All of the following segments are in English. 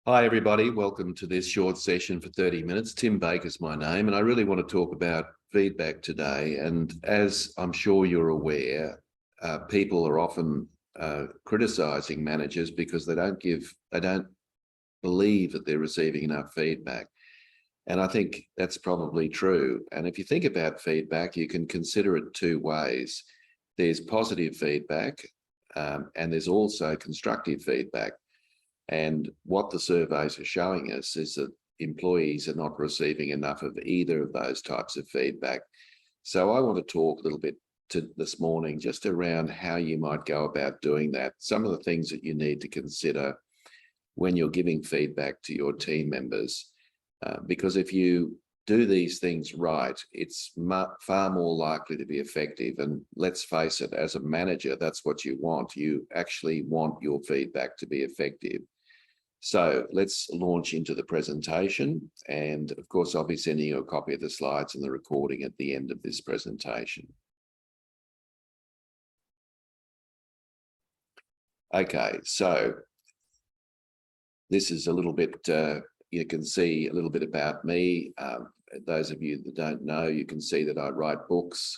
Hi, everybody. Welcome to this short session for 30 minutes. Tim Baker's my name, and I really want to talk about feedback today. And as I'm sure you're aware, people are often criticizing managers because they don't believe that they're receiving enough feedback. And I think that's probably true. And if you think about feedback, you can consider it two ways. There's positive feedback, and there's also constructive feedback. And what the surveys are showing us is that employees are not receiving enough of either of those types of feedback. So I want to talk a little bit this morning just around how you might go about doing that. Some of the things that you need to consider when you're giving feedback to your team members. Because if you do these things right, it's far more likely to be effective. And let's face it, as a manager, that's what you want. You actually want your feedback to be effective. So let's launch into the presentation. And of course, I'll be sending you a copy of the slides and the recording at the end of this presentation. Okay, so this is a little bit, you can see a little bit about me. Those of you that don't know, you can see that I write books.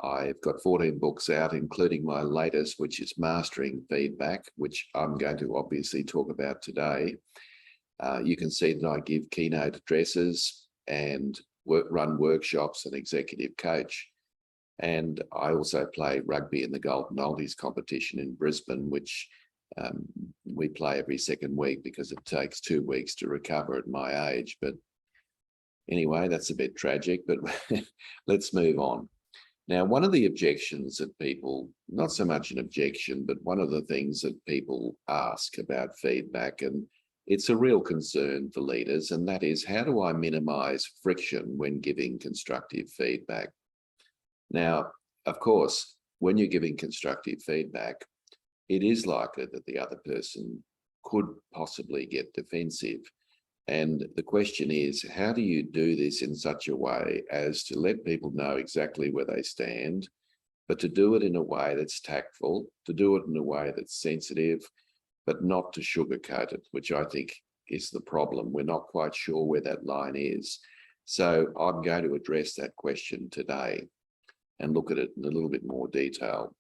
I've got 14 books out, including my latest, which is Mastering Feedback, which I'm going to obviously talk about today. You can see that I give keynote addresses and run workshops and executive coach. And I also play rugby in the Golden Oldies competition in Brisbane, which we play every second week because it takes 2 weeks to recover at my age. But anyway, that's a bit tragic, but let's move on. Now, one of the objections that people, not so much an objection, but one of the things that people ask about feedback, and it's a real concern for leaders, and that is, how do I minimize friction when giving constructive feedback? Now, of course, when you're giving constructive feedback, it is likely that the other person could possibly get defensive. And the question is, how do you do this in such a way as to let people know exactly where they stand, but to do it in a way that's tactful, to do it in a way that's sensitive, but not to sugarcoat it, which I think is the problem. We're not quite sure where that line is. So I'm going to address that question today and look at it in a little bit more detail.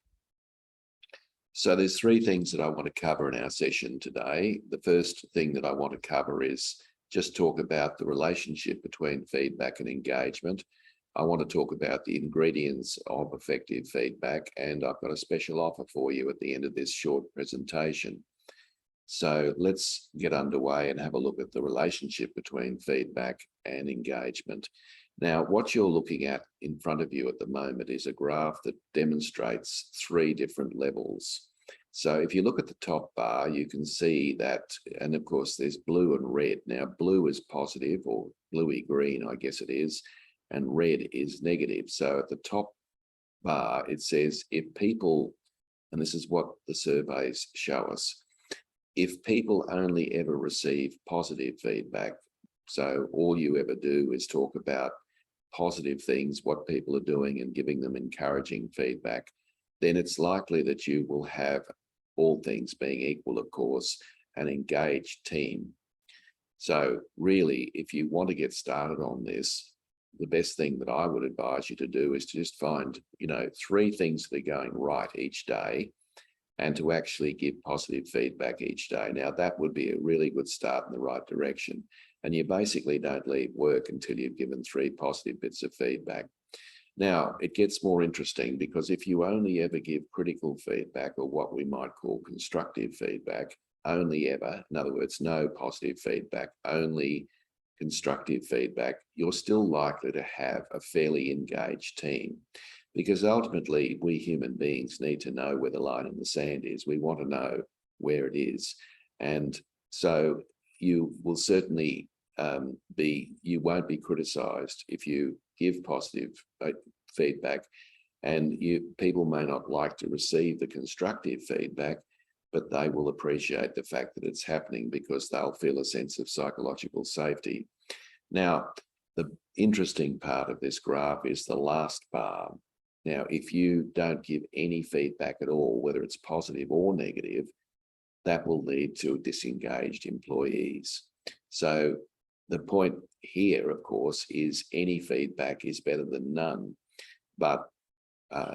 So there's 3 things that I want to cover in our session today. The first thing that I want to cover is just talk about the relationship between feedback and engagement. I want to talk about the ingredients of effective feedback, and I've got a special offer for you at the end of this short presentation. So let's get underway and have a look at the relationship between feedback and engagement. Now, what you're looking at in front of you at the moment is a graph that demonstrates 3 different levels. So if you look at the top bar, you can see that, and of course there's blue and red. Now, blue is positive, or bluey green, I guess it is, and red is negative. So at the top bar, it says if people, and this is what the surveys show us, if people only ever receive positive feedback, so all you ever do is talk about positive things, what people are doing, and giving them encouraging feedback, then it's likely that you will have, all things being equal, of course, an engaged team. So really, if you want to get started on this, the best thing that I would advise you to do is to just find, 3 things that are going right each day, and to actually give positive feedback each day. Now, that would be a really good start in the right direction. And you basically don't leave work until you've given 3 positive bits of feedback. Now, it gets more interesting, because if you only ever give critical feedback, or what we might call constructive feedback, only ever, in other words, no positive feedback, only constructive feedback, you're still likely to have a fairly engaged team. Because ultimately, we human beings need to know where the line in the sand is. We want to know where it is. And so you will certainly you won't be criticized if you give positive feedback, and people may not like to receive the constructive feedback, but they will appreciate the fact that it's happening, because they'll feel a sense of psychological safety. Now, the interesting part of this graph is the last bar. Now, if you don't give any feedback at all, whether it's positive or negative, that will lead to disengaged employees. So the point here, of course, is any feedback is better than none. But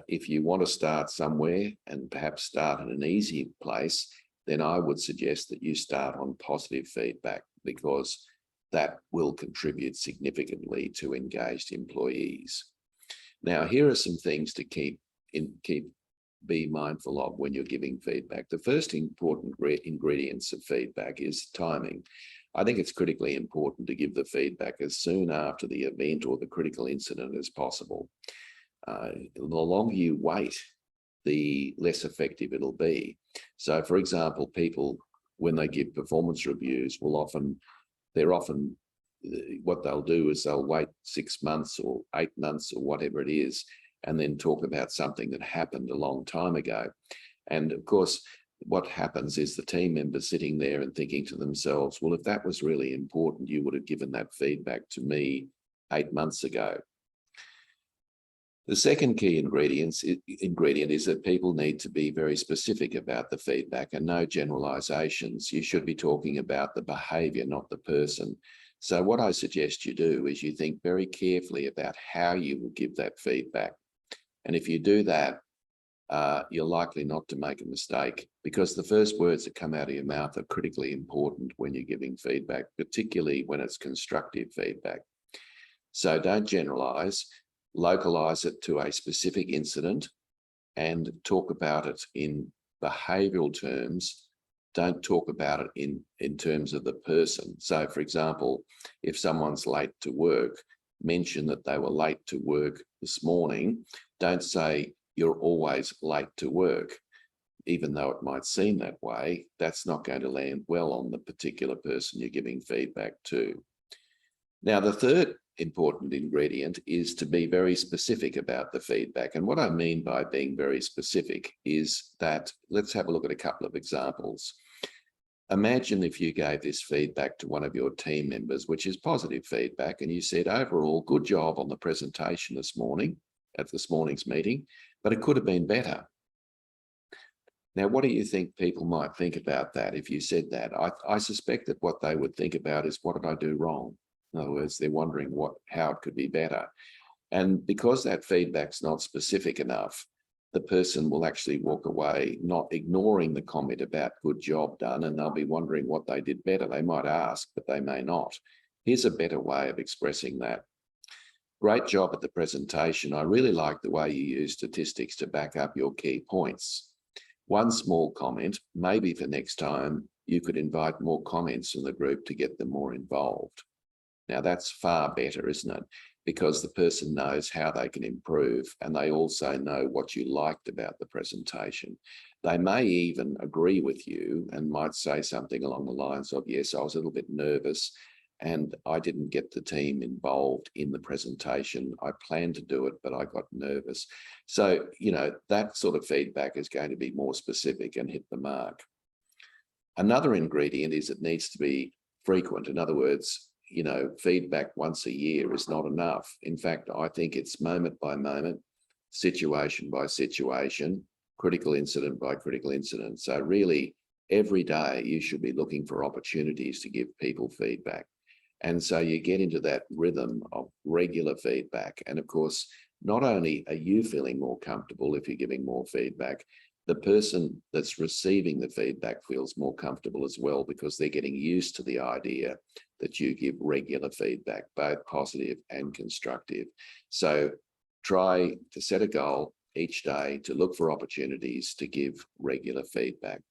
if you want to start somewhere and perhaps start in an easy place, then I would suggest that you start on positive feedback, because that will contribute significantly to engaged employees. Now, here are some things to be mindful of when you're giving feedback. The first important ingredients of feedback is timing. I think it's critically important to give the feedback as soon after the event or the critical incident as possible. The longer you wait, the less effective it'll be. So, for example, people, when they give performance reviews, what they'll do is they'll wait 6 months or 8 months or whatever it is, and then talk about something that happened a long time ago. And of course, what happens is the team members sitting there and thinking to themselves, well, if that was really important, you would have given that feedback to me 8 months ago. The second key ingredient is that people need to be very specific about the feedback and no generalizations. You should be talking about the behavior, not the person. So what I suggest you do is you think very carefully about how you will give that feedback. And if you do that, you're likely not to make a mistake, because the first words that come out of your mouth are critically important when you're giving feedback, particularly when it's constructive feedback. So don't generalize. Localize it to a specific incident and talk about it in behavioral terms. Don't talk about it in terms of the person. So, for example, if someone's late to work, mention that they were late to work this morning. Don't say you're always late to work, even though it might seem that way. That's not going to land well on the particular person you're giving feedback to. Now, the third important ingredient is to be very specific about the feedback. And what I mean by being very specific is that, let's have a look at a couple of examples. Imagine if you gave this feedback to one of your team members, which is positive feedback, and you said, overall, good job on the presentation this morning at this morning's meeting, but it could have been better. Now, what do you think people might think about that if you said that? I suspect that what they would think about is, what did I do wrong? In other words, they're wondering how it could be better. And because that feedback's not specific enough, the person will actually walk away not ignoring the comment about good job done, and they'll be wondering what they did better. They might ask, but they may not. Here's a better way of expressing that. Great job at the presentation. I really like the way you use statistics to back up your key points. One small comment, maybe for next time, you could invite more comments from the group to get them more involved. Now, that's far better, isn't it? Because the person knows how they can improve, and they also know what you liked about the presentation. They may even agree with you and might say something along the lines of, yes, I was a little bit nervous and I didn't get the team involved in the presentation. I planned to do it, but I got nervous. So, that sort of feedback is going to be more specific and hit the mark. Another ingredient is it needs to be frequent. In other words, feedback once a year is not enough. In fact, I think it's moment by moment, situation by situation, critical incident by critical incident. So really, every day you should be looking for opportunities to give people feedback. And so you get into that rhythm of regular feedback. And of course, not only are you feeling more comfortable if you're giving more feedback, the person that's receiving the feedback feels more comfortable as well, because they're getting used to the idea that you give regular feedback, both positive and constructive. So try to set a goal each day to look for opportunities to give regular feedback.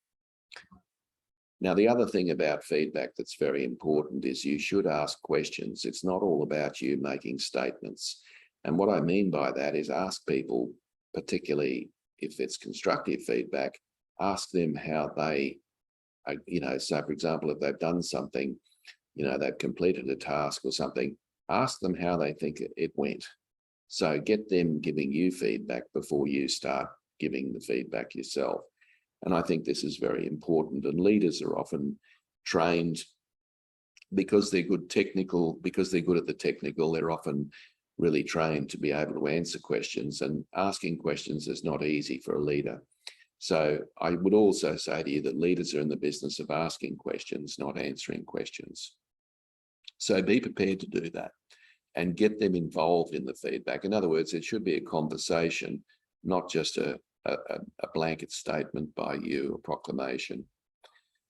Now, the other thing about feedback that's very important is you should ask questions. It's not all about you making statements. And what I mean by that is ask people, particularly if it's constructive feedback, ask them how they, so for example, if they've done something, they've completed a task or something, ask them how they think it went. So get them giving you feedback before you start giving the feedback yourself. And I think this is very important. And leaders are often trained because they're good at the technical, they're often really trained to be able to answer questions, and asking questions is not easy for a leader. So I would also say to you that leaders are in the business of asking questions, not answering questions. So be prepared to do that and get them involved in the feedback. In other words, it should be a conversation, not just a blanket statement by you, a proclamation.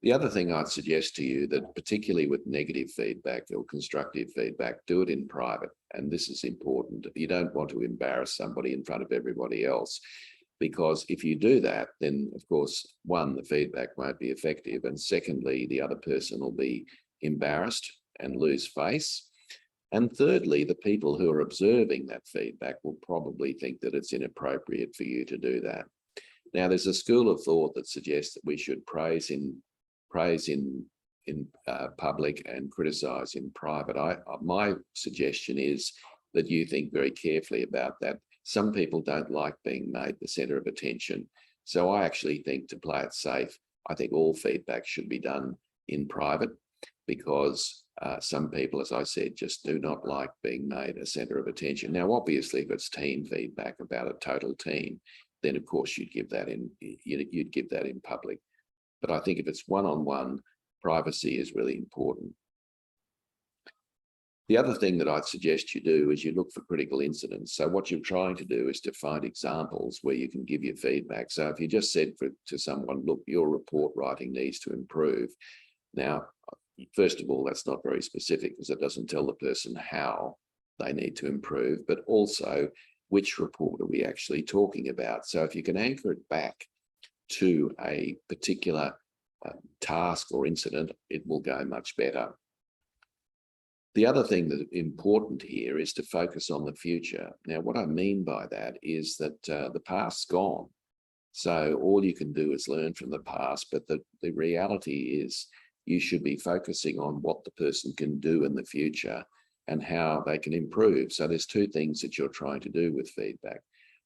The other thing I'd suggest to you, that particularly with negative feedback or constructive feedback, do it in private. And this is important. You don't want to embarrass somebody in front of everybody else, because if you do that, then of course, one, the feedback won't be effective. And secondly, the other person will be embarrassed and lose face. And thirdly, the people who are observing that feedback will probably think that it's inappropriate for you to do that. Now, there's a school of thought that suggests that we should praise in public and criticize in private. My suggestion is that you think very carefully about that. Some people don't like being made the center of attention. So I actually think, to play it safe, I think all feedback should be done in private, because some people, as I said, just do not like being made a center of attention. Now, obviously, if it's team feedback about a total team, then of course you'd give that in public. But I think if it's one-on-one, privacy is really important. The other thing that I'd suggest you do is you look for critical incidents. So what you're trying to do is to find examples where you can give your feedback. So if you just said to someone, look, your report writing needs to improve. Now, first of all, that's not very specific, because it doesn't tell the person how they need to improve, but also which report are we actually talking about. So if you can anchor it back to a particular task or incident, it will go much better. The other thing that's important here is to focus on the future. Now, what I mean by that is that the past's gone. So all you can do is learn from the past, but the reality is you should be focusing on what the person can do in the future and how they can improve. So there's two things that you're trying to do with feedback.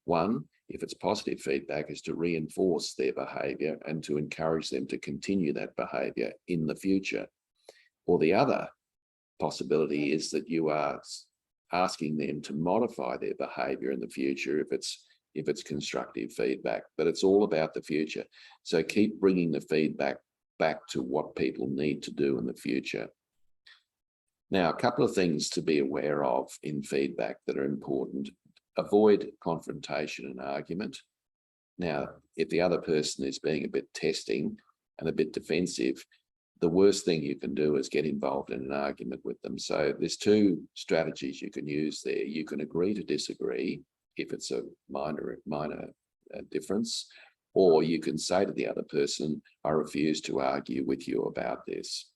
One, if it's positive feedback, is to reinforce their behavior and to encourage them to continue that behavior in the future. Or the other possibility is that you are asking them to modify their behavior in the future if it's constructive feedback, but it's all about the future. So keep bringing the feedback back to what people need to do in the future. Now, a couple of things to be aware of in feedback that are important. Avoid confrontation and argument. Now, if the other person is being a bit testing and a bit defensive, the worst thing you can do is get involved in an argument with them. So there's two strategies you can use there. You can agree to disagree if it's a minor difference, or you can say to the other person, I refuse to argue with you about this.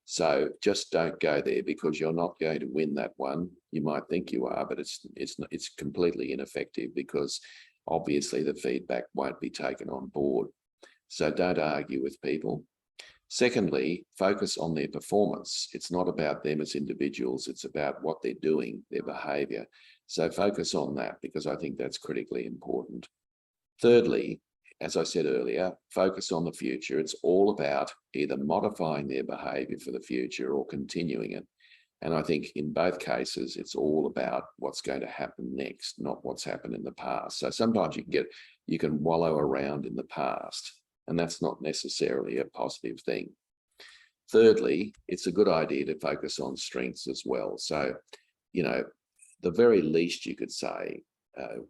So just don't go there, because you're not going to win that one. You might think you are, but it's completely ineffective, because obviously the feedback won't be taken on board. So don't argue with people. Secondly, focus on their performance. It's not about them as individuals. It's about what they're doing, their behavior. So focus on that, because I think that's critically important. Thirdly, as I said earlier, focus on the future. It's all about either modifying their behavior for the future or continuing it. And I think in both cases, it's all about what's going to happen next, not what's happened in the past. So sometimes you can wallow around in the past, and that's not necessarily a positive thing. Thirdly, it's a good idea to focus on strengths as well. So, the very least you could say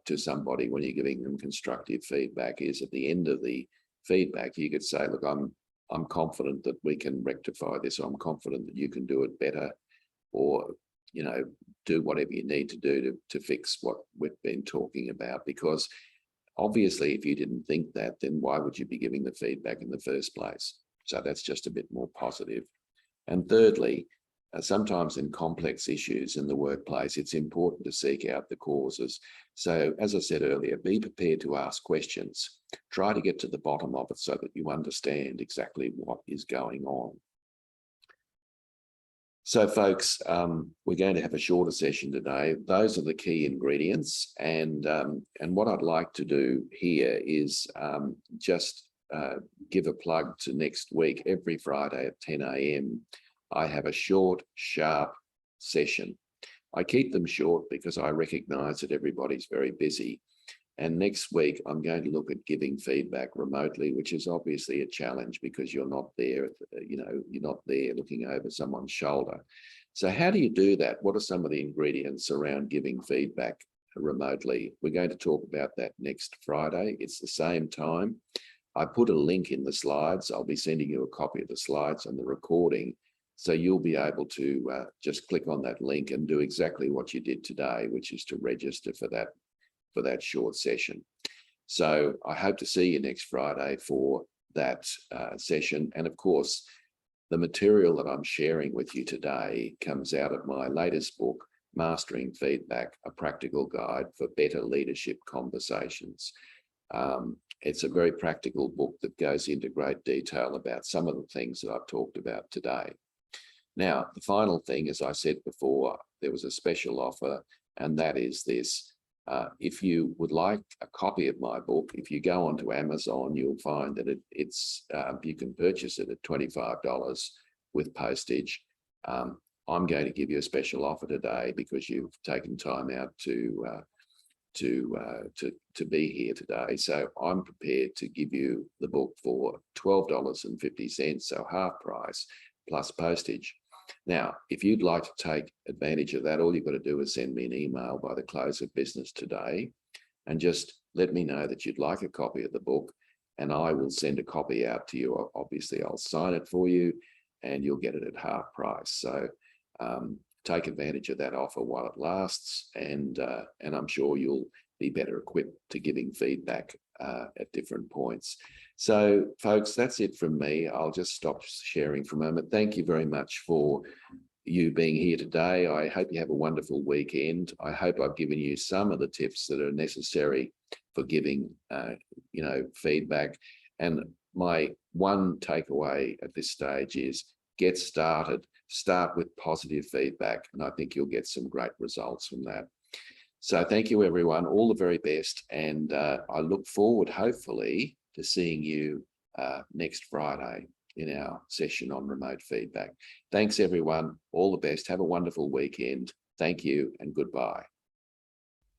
to somebody when you're giving them constructive feedback is, at the end of the feedback, you could say, look, I'm confident that we can rectify this. I'm confident that you can do it better, or, do whatever you need to do to fix what we've been talking about. Because obviously, if you didn't think that, then why would you be giving the feedback in the first place? So that's just a bit more positive. And thirdly, sometimes in complex issues in the workplace, it's important to seek out the causes. So as I said earlier, be prepared to ask questions. Try to get to the bottom of it so that you understand exactly what is going on. So folks, we're going to have a shorter session today. Those are the key ingredients. And what I'd like to do here is just give a plug to next week. Every Friday at 10 a.m. I have a short, sharp session. I keep them short because I recognize that everybody's very busy. And next week, I'm going to look at giving feedback remotely, which is obviously a challenge because you're not there, you're not there looking over someone's shoulder. So how do you do that? What are some of the ingredients around giving feedback remotely? We're going to talk about that next Friday. It's the same time. I put a link in the slides. I'll be sending you a copy of the slides and the recording. So you'll be able to just click on that link and do exactly what you did today, which is to register for that short session. So I hope to see you next Friday for that session. And of course, the material that I'm sharing with you today comes out of my latest book, Mastering Feedback, a practical guide for better leadership conversations. It's a very practical book that goes into great detail about some of the things that I've talked about today. Now, the final thing, as I said before, there was a special offer, and that is this. If you would like a copy of my book, if you go onto Amazon, you'll find that you can purchase it at $25 with postage. I'm going to give you a special offer today because you've taken time out to be here today. So I'm prepared to give you the book for $12.50, so half price plus postage. Now, if you'd like to take advantage of that, all you've got to do is send me an email by the close of business today and just let me know that you'd like a copy of the book, and I will send a copy out to you. Obviously, I'll sign it for you and you'll get it at half price. So take advantage of that offer while it lasts, and I'm sure you'll be better equipped to giving feedback at different points. So, folks, that's it from me. I'll just stop sharing for a moment. Thank you very much for you being here today. I hope you have a wonderful weekend. I hope I've given you some of the tips that are necessary for giving, feedback. And my one takeaway at this stage is get started. Start with positive feedback, and I think you'll get some great results from that. So thank you, everyone. All the very best. And I look forward, hopefully, to seeing you next Friday in our session on remote feedback. Thanks, everyone. All the best. Have a wonderful weekend. Thank you and goodbye.